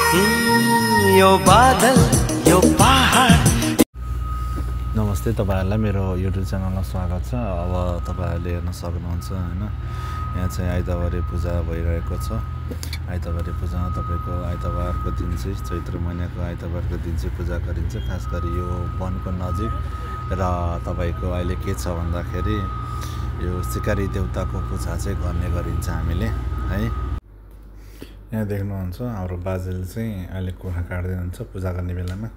यो बादल यो पहाड। नमस्ते, तपाईहरुलाई मेरो युट्युब च्यानलमा स्वागत छ। अब तपाईहरुले हेर्न सक्नुहुन्छ हैन, यहाँ चाहिँ आइतबारे पूजा भइरहेको छ। आइतबारे पूजामा तपाईको आइतबारको दिन चाहिँ चैत्र महिनाको आइतबारको दिन चाहिँ पूजा गरिन्छ, खास गरी यो वनको नजिक। र तपाईको अहिले के छ भन्दाखेरि यो सिकारी देवताको पूजा चाहिँ गर्ने गरिन्छ हामीले है। यहाँ देख्नुहुन्छ हाम्रो बाजेले चाहिँ अहिले कुखुरा काट्दै हुन्छ पूजा गर्ने बेलामा।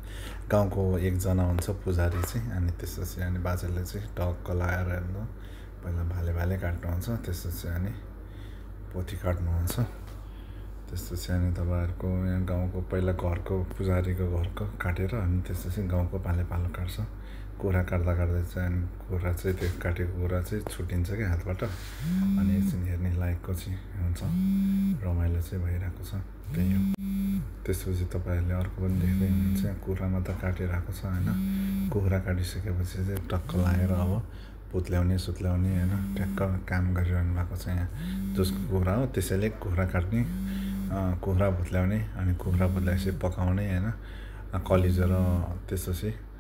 गाउँको एकजना हुन्छ पुजारी चाहिँ, अनि त्यसपछि अनि बाजेले चाहिँ टक्क लगाएर हेर्नु पहिला भाले काट्नुहुन्छ, त्यसपछि अनि पोथी काट्नुहुन्छ। त्यसपछि अनि तपाईहरुको यहाँ गाउँको पहिला घरको पुजारीको घरको काटेर अनि त्यसपछि गाउँको पालो काट्छ। कुखुरा काट्दा चाहिँ अनि कुखुरा चाहिँ त्यो काटेको कुखुरा चाहिँ छुटिन्छ क्या हातबाट, अनि एकछिन हेर्ने लायकको चाहिँ हुन्छ, रमाइलो चाहिँ भइरहेको छ। त्यही हो। त्यसपछि तपाईहरुले अर्को पनि देख्दै हुनुहुन्छ, कुखुरामा त काटिरहेको छ हैन। कुखुरा काटिसकेपछि चाहिँ टक्क लागेर अब पुत्ल्याउने सुत्ल्याउने हैन ट्याक्क काम गरिरहनु भएको छ। यहाँ जसको कुखुरा हो त्यसैले कुखुरा काट्ने, कुखुरा भुत्ल्याउने, अनि कुखुरा भुत्ल्याएपछि पकाउने हैन, कलिजो र त्यसपछि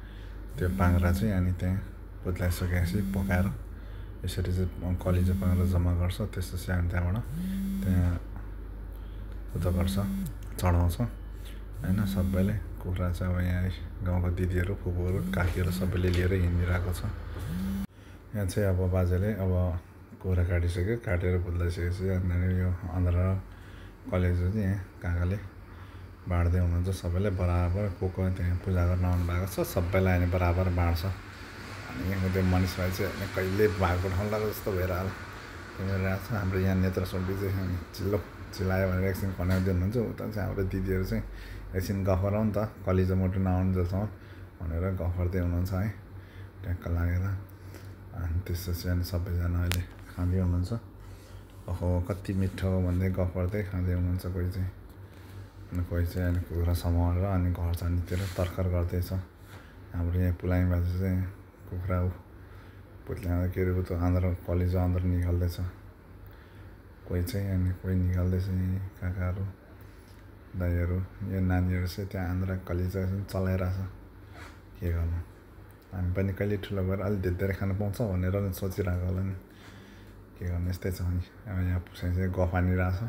त्यो पाङ्ग्रा चाहिँ अनि त्यहाँ भुत्ल्याइसकेपछि पकाएर यसरी चाहिँ कलिजो पाङ्ग्रा जम्मा गर्छ। त्यसपछि अनि त्यहाँबाट त्यहाँ उता गर्छ, चढाउँछ हैन। सबैले कुखुरा चाहिँ अब यहाँ गाउँको दिदीहरू फुपूहरू काकीहरू सबैले लिएर हिँडिरहेको छ। यहाँ चाहिँ अब बाजेले अब कुखुरा काटिसक्यो, काटेर भुत्लाइसकेपछि अनि यो अँध्रा कलेजो चाहिँ यहाँ काकाले बाँड्दै हुनुहुन्छ। सबैले बराबर को त्यहाँ पूजा गर्न आउनु भएको छ सबैलाई अनि बराबर बाँड्छ। अनि यहाँको त्यो मनिष भाइ चाहिँ कहिले भएको ठाउँ लाग्यो जस्तो भएर आयो तिमीहरू छ। हाम्रो यहाँ नेत्र सुन्टी चाहिँ चिल्लायो भनेर एकछिन खन्याउँदै हुनुहुन्छ। उता चाहिँ हाम्रो दिदीहरू चाहिँ एकछिन गफ गरौँ नि त, कलिजो मोटो नआउनु जसम्म भनेर गफ गर्दै हुनुहुन्छ है, ट्याक्क लागेर। अनि त्यसपछि अनि सबैजना अहिले खाँदै हुनुहुन्छ। ओहो कति मिठो भन्दै गफ गर्दै खाँदै हुनुहुन्छ। कोही चाहिँ अनि कोही चाहिँ अनि कुखुरा समाएर अनि घर जानेतिर तर्खर गर्दैछ। हाम्रो यहाँ पुलाइ बाजे चाहिँ कुखुरा पुत्ल्याउँदा के अरे त्यो आन्द्रा कलिजो आन्द्रा निकाल्दैछ। कोही चाहिँ अनि कोही निकाल्दैछ, काकाहरू दाइहरू यो नानीहरू चाहिँ त्यहाँ आन्द्रा कलिजो चलाइरहेछ। के गर्नु, हामी पनि कहिले ठुलो भएर अलिक धेरै खानु पाउँछ भनेर सोचिरहेको होला नि, के गर्नु यस्तै छ नि। अब यहाँ पुसाइ चाहिँ गफ हानिरहेछ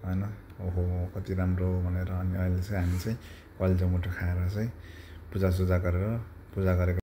हैन, ओहो कति राम्रो भनेर। अनि अहिले चाहिँ हामी चाहिँ कलिजो मुठो खाएर चाहिँ पूजा गरेको